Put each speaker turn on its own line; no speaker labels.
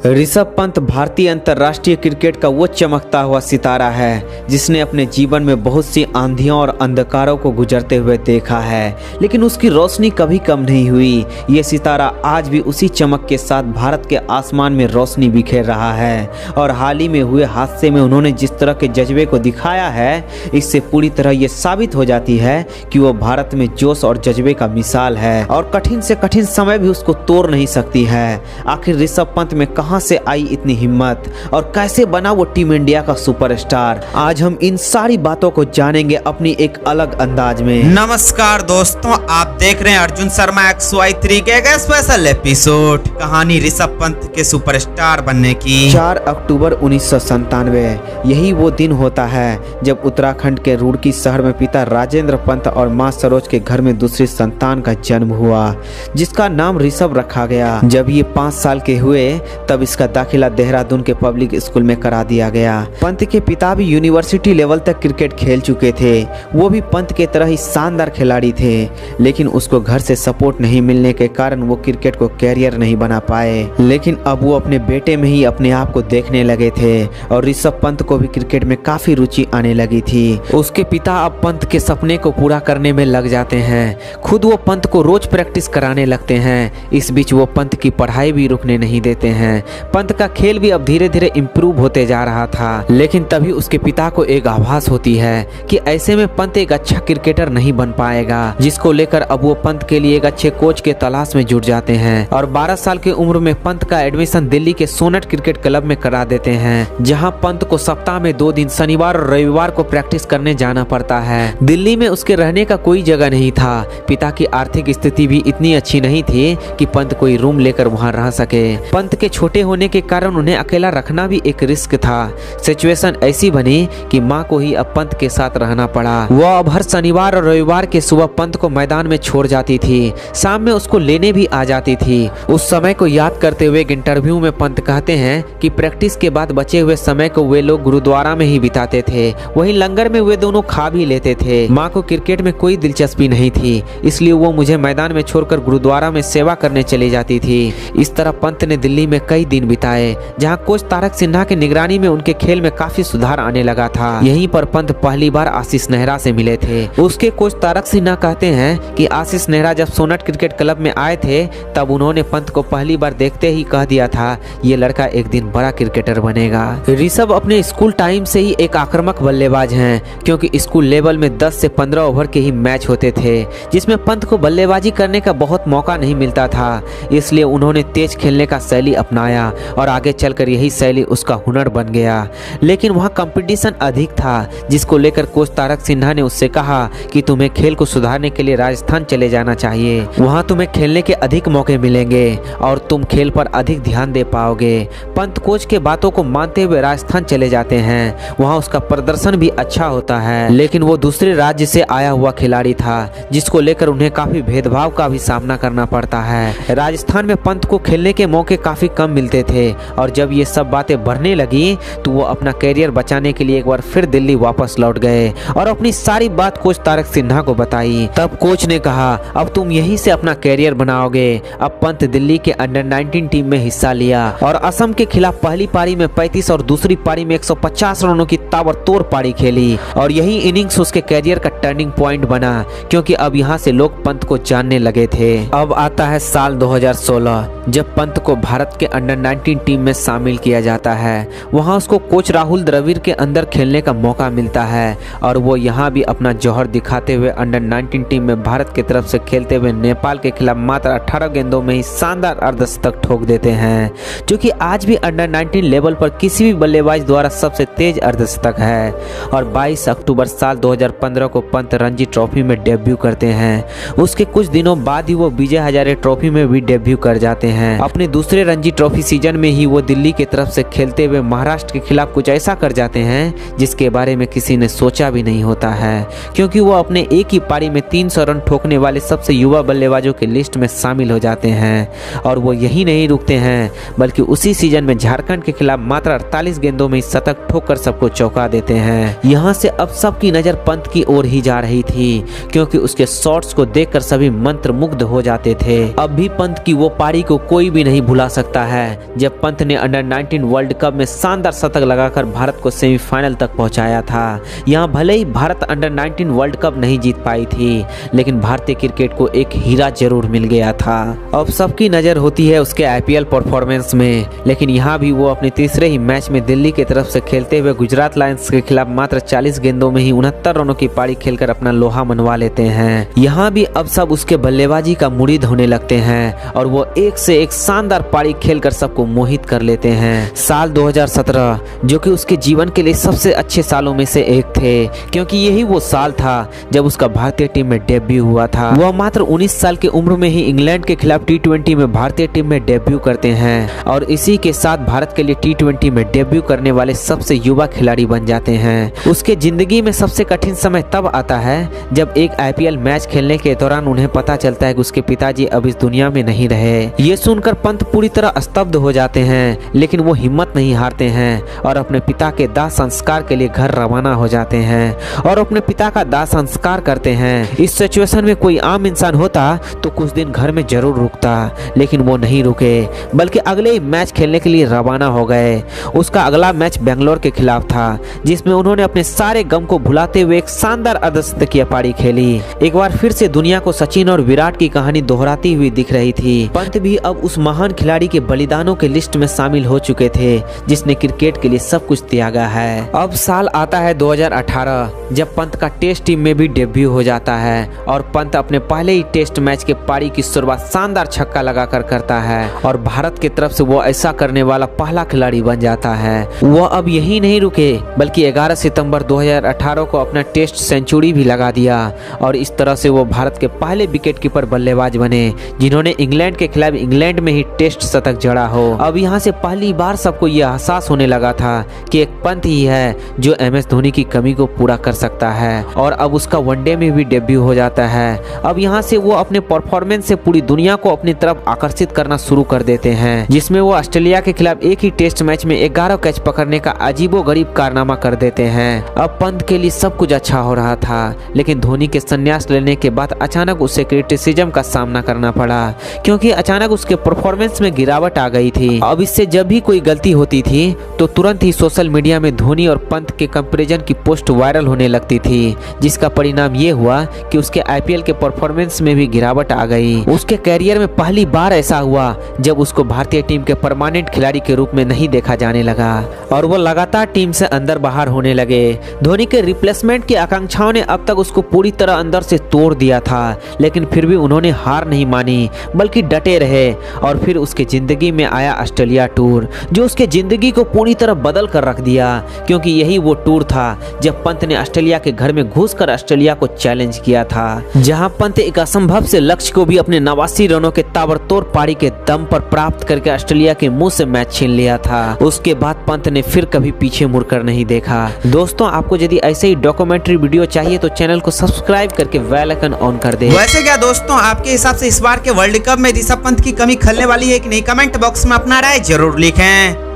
ऋषभ पंत भारतीय अंतर्राष्ट्रीय क्रिकेट का वो चमकता हुआ सितारा है जिसने अपने जीवन में बहुत सी आंधियों और अंधकारों को गुजरते हुए देखा है, लेकिन उसकी रोशनी कभी कम नहीं हुई। ये सितारा आज भी उसी चमक के साथ भारत के आसमान में रोशनी बिखेर रहा है और हाल ही में हुए हादसे में उन्होंने जिस तरह के जज्बे को दिखाया है, इससे पूरी तरह ये साबित हो जाती है कि वो भारत में जोश और जज्बे का मिसाल है और कठिन से कठिन समय भी उसको तोड़ नहीं सकती है। आखिर ऋषभ पंत में कहां से आई इतनी हिम्मत और कैसे बना वो टीम इंडिया का सुपरस्टार? आज हम इन सारी बातों को जानेंगे अपनी एक अलग अंदाज में।
नमस्कार दोस्तों, आप देख रहे हैं अर्जुन शर्मा XY3 के एक स्पेशल एपिसोड। कहानी ऋषभ पंत के सुपरस्टार बनने की।
4 अक्टूबर 1997 यही वो दिन होता है जब उत्तराखंड के रुड़की शहर में पिता राजेंद्र पंत और मां सरोज के घर में दूसरी संतान का जन्म हुआ, जिसका नाम ऋषभ रखा गया। जब ये 5 साल के हुए तब इसका दाखिला देहरादून के पब्लिक स्कूल में करा दिया गया। पंत के पिता भी यूनिवर्सिटी लेवल तक क्रिकेट खेल चुके थे। वो भी पंत के तरह ही शानदार खिलाड़ी थे, लेकिन उसको घर से सपोर्ट नहीं मिलने के कारण वो क्रिकेट को कैरियर नहीं बना पाए। लेकिन अब वो अपने बेटे में ही अपने आप को देखने लगे थे और ऋषभ पंत को भी क्रिकेट में काफी रुचि आने लगी थी। उसके पिता अब पंत के सपने को पूरा करने में लग जाते हैं। खुद वो पंत को रोज प्रैक्टिस कराने लगते हैं। इस बीच वो पंत की पढ़ाई भी रुकने नहीं देते हैं। पंत का खेल भी अब धीरे धीरे इम्प्रूव होते जा रहा था, लेकिन तभी उसके पिता को एक आभास होती है कि ऐसे में पंत एक अच्छा क्रिकेटर नहीं बन पाएगा, जिसको लेकर अब वो पंत के लिए एक अच्छे कोच के तलाश में जुट जाते हैं और 12 साल की उम्र में पंत का एडमिशन दिल्ली के सोनेट क्रिकेट क्लब में करा देते हैं, जहां पंत को सप्ताह में 2 दिन शनिवार और रविवार को प्रैक्टिस करने जाना पड़ता है। दिल्ली में उसके रहने का कोई जगह नहीं था। पिता की आर्थिक स्थिति भी इतनी अच्छी नहीं थी कि पंत कोई रूम लेकर वहां रह सके। पंत के छोटे होने के कारण उन्हें अकेला रखना भी एक रिस्क था। सिचुएशन ऐसी बनी कि मां को ही अब पंत के साथ रहना पड़ा। वह अब हर शनिवार और रविवार के सुबह पंत को मैदान में छोड़ जाती थी, शाम में उसको लेने भी आ जाती थी। उस समय को याद करते हुए एक इंटरव्यू में पंत कहते हैं कि प्रैक्टिस के बाद बचे हुए समय को वे लोग गुरुद्वारा में ही बिताते थे, वहीं लंगर में वे दोनों खा भी लेते थे। माँ को क्रिकेट में कोई दिलचस्पी नहीं थी, इसलिए वो मुझे मैदान में छोड़कर गुरुद्वारा में सेवा करने चली जाती थी। इस तरह पंत ने दिल्ली में कई दिन बिताए, जहां कोच तारक सिन्हा की निगरानी में उनके खेल में काफी सुधार आने लगा था। यहीं पर पंत पहली बार आशीष नेहरा से मिले थे। उसके कोच तारक सिन्हा कहते हैं कि आशीष नेहरा जब सोनेट क्रिकेट क्लब में आए थे तब उन्होंने पंत को पहली बार देखते ही कह दिया था, ये लड़का एक दिन बड़ा क्रिकेटर बनेगा। ऋषभ अपने स्कूल टाइम से ही एक आक्रामक बल्लेबाज हैं, क्योंकि स्कूल लेवल में 10 से 15 ओवर के ही मैच होते थे, जिसमें पंत को बल्लेबाजी करने का बहुत मौका नहीं मिलता था। इसलिए उन्होंने तेज खेलने का शैली अपनाया और आगे चलकर यही शैली उसका हुनर बन गया। लेकिन वहाँ कंपटीशन अधिक था, जिसको लेकर कोच तारक सिन्हा ने उससे कहा कि तुम्हें खेल को सुधारने के लिए राजस्थान चले जाना चाहिए। वहाँ तुम्हें खेलने के अधिक मौके मिलेंगे और तुम खेल पर अधिक ध्यान दे पाओगे। पंत कोच के बातों को मानते हुए राजस्थान चले जाते हैं। वहाँ उसका प्रदर्शन भी अच्छा होता है, लेकिन वो दूसरे राज्य से आया हुआ खिलाड़ी था, जिसको लेकर उन्हें काफी भेदभाव का भी सामना करना पड़ता है। राजस्थान में पंत को खेलने के मौके काफी कम मिलते थे और जब ये सब बातें बढ़ने लगी तो वो अपना कैरियर बचाने के लिए एक बार फिर दिल्ली वापस लौट गए और अपनी सारी बात कोच तारक सिन्हा को बताई। तब कोच ने कहा, अब तुम यहीं से अपना कैरियर बनाओगे। अब पंत दिल्ली के अंडर 19 टीम में हिस्सा लिया और असम के खिलाफ पहली पारी में 35 और दूसरी पारी में 150 रनों की ताबड़तोड़ पारी खेली और यही इनिंग्स उसके कैरियर का टर्निंग पॉइंट बना, क्योंकि अब यहाँ से लोग पंत को जानने लगे थे। अब आता है साल 2016, जब पंत को भारत के अंडर 19 टीम में शामिल किया जाता है। वहां उसको कोच राहुल द्रविड़ के अंदर खेलने का मौका मिलता है और वो यहाँ भी अपना जौहर दिखाते हुए अंडर 19 टीम में भारत की तरफ से खेलते हुए नेपाल के खिलाफ मात्र 18 गेंदों में ही शानदार अर्धशतक ठोक देते हैं, जो कि आज भी अंडर 19 लेवल पर किसी भी बल्लेबाज द्वारा सबसे तेज अर्धशतक है। और 22 अक्टूबर साल 2015 को पंत रणजी ट्रॉफी में डेब्यू करते हैं। उसके कुछ दिनों बाद ही वो विजय हजारे ट्रॉफी में भी डेब्यू कर जाते हैं। अपने दूसरे रणजी ट्रॉफी सीजन में ही वो दिल्ली की तरफ से खेलते हुए महाराष्ट्र के खिलाफ कुछ ऐसा कर जाते हैं जिसके बारे में किसी ने सोचा भी नहीं होता है, क्योंकि वो अपने एक ही पारी में 300 रन ठोकने वाले सबसे युवा बल्लेबाजों के लिस्ट में शामिल हो जाते हैं। और वो यही नहीं रुकते हैं, बल्कि उसी सीजन में झारखंड के खिलाफ मात्र 48 गेंदों में शतक ठोककर सबको चौंका देते हैं। यहाँ से अब सबकी नजर पंत की ओर ही जा रही थी, क्योंकि उसके शॉट्स को देखकर सभी मंत्रमुग्ध हो जाते थे। अब भी पंत की वो पारी को कोई भी नहीं भुला सकता है, जब पंत ने अंडर 19 वर्ल्ड कप में शानदार शतक लगाकर भारत को सेमीफाइनल तक पहुंचाया था। यहां भले ही भारत अंडर 19 वर्ल्ड कप नहीं जीत पाई थी, लेकिन भारतीय क्रिकेट को एक हीरा जरूर मिल गया था। अब सबकी नजर होती है उसके आईपीएल परफॉर्मेंस में, लेकिन यहाँ भी वो अपने तीसरे ही मैच में दिल्ली की तरफ से खेलते हुए गुजरात लायंस के खिलाफ मात्र 40 गेंदों में ही 69 रनों की पारी खेलकर अपना लोहा मनवा लेते हैं। यहाँ भी अब सब उसके बल्लेबाजी का मुरीद होने लगते हैं और वो एक से एक शानदार पारी खेलकर सबको मोहित कर लेते हैं। साल 2017 जो कि उसके जीवन के लिए सबसे अच्छे सालों में से एक थे, क्योंकि यही वो साल था जब उसका भारतीय टीम में डेब्यू हुआ था। वह मात्र 19 साल की उम्र में ही इंग्लैंड के खिलाफ T20 में भारतीय टीम में डेब्यू करते हैं और इसी के साथ भारत के लिए T20 में डेब्यू करने वाले सबसे युवा खिलाड़ी बन जाते हैं। उसके जिंदगी में सबसे कठिन समय तब आता है जब एक आईपीएल मैच खेलने के दौरान उन्हें पता चलता है कि उसके पिताजी अब इस दुनिया में नहीं रहे। ये सुनकर पंत पूरी तरह स्तब्ध हो जाते हैं, लेकिन वो हिम्मत नहीं हारते हैं और अपने पिता के दाह संस्कार के लिए घर रवाना हो जाते हैं और अपने पिता का दाह संस्कार करते हैं। इस सिचुएशन में कोई आम इंसान होता तो कुछ दिन घर में जरूर रुकता, लेकिन वो नहीं रुके, बल्कि अगले ही मैच खेलने के लिए रवाना हो गए। उसका अगला मैच बेंगलोर के खिलाफ था, जिसमें उन्होंने अपने सारे गम को भुलाते हुए एक शानदार अर्धशतकीय पारी खेली। एक बार फिर से दुनिया को सचिन और विराट की कहानी दोहराती हुई दिख रही थी। पंत भी अब उस महान खिलाड़ी के बलिदानों के लिस्ट में शामिल हो चुके थे, जिसने क्रिकेट के लिए सब कुछ त्यागा है। अब साल आता है 2018, जब पंत का टेस्ट टीम में भी डेब्यू हो जाता है और पंत अपने पहले ही टेस्ट मैच के पारी की शुरुआत शानदार छक्का लगाकर करता है और भारत की तरफ से वो ऐसा करने वाला पहला खिलाड़ी बन जाता है। वो अब यही नहीं रुके, बल्कि 11 सितंबर 2018 को अपना टेस्ट सेंचुरी भी लगा दिया और इस तरह से वो भारत के पहले विकेट कीपर बल्लेबाज बने जिन्होंने इंग्लैंड के खिलाफ इंग्लैंड में ही टेस्ट शतक जड़ा हो। अब यहाँ से पहली बार सबको यह एहसास होने लगा था कि एक पंत ही है जो MS धोनी की कमी को पूरा कर सकता है और अब उसका वनडे में भी डेब्यू हो जाता है। अब यहाँ से वो अपने परफॉर्मेंस से पूरी दुनिया को अपनी तरफ आकर्षित करना शुरू कर देते हैं, जिसमें वो ऑस्ट्रेलिया के खिलाफ एक ही टेस्ट मैच में 11 कैच पकड़ने का अजीबोगरीब कारनामा कर देते हैं। अब पंत के लिए सब कुछ अच्छा हो रहा था, लेकिन धोनी के संन्यास लेने के बाद अचानक उसे क्रिटिसिज्म का सामना करना पड़ा, क्योंकि अचानक उसके परफॉर्मेंस में गिरावट आ गई थी। अब इससे जब भी कोई गलती होती थी तो तुरंत ही सोशल मीडिया में धोनी और पंत के कंपैरिजन की पोस्ट वायरल होने लगती थी, जिसका परिणाम ये हुआ कि उसके आईपीएल के परफॉर्मेंस में भी गिरावट आ गई। उसके कैरियर में पहली बार ऐसा हुआ जब उसको भारतीय टीम के परमानेंट खिलाड़ी के रूप में नहीं देखा जाने लगा और वो लगातार टीम से अंदर बाहर होने लगे। धोनी के रिप्लेसमेंट की आकांक्षाओं ने अब तक उसको पूरी तरह अंदर से तोड़ दिया था, लेकिन फिर भी उन्होंने हार नहीं मानी, बल्कि डटे रहे। और फिर उसके जिंदगी में आया ऑस्ट्रेलिया टूर, जो उसके जिंदगी को पूरी तरह बदल कर रख दिया, क्योंकि यही वो टूर था जब पंत ने ऑस्ट्रेलिया के घर में घुसकर ऑस्ट्रेलिया को चैलेंज किया था, जहां पंत एक असंभव से लक्ष्य को भी अपने 89 रनों के ताबड़तोड़ पारी के दम पर प्राप्त करके ऑस्ट्रेलिया के मुंह से मैच छीन लिया था। उसके बाद पंत ने फिर कभी पीछे मुड़कर नहीं देखा। दोस्तों, आपको यदि ऐसे ही डॉक्यूमेंट्री वीडियो चाहिए तो चैनल को सब्सक्राइब करके बेल आइकन ऑन कर दे।
वैसे क्या दोस्तों, आपके हिसाब से इस बार के वर्ल्ड कप में ऋषभ पंत की कमी खलने वाली है कि नहीं? कमेंट बॉक्स में अपना राय जरूर लिखें।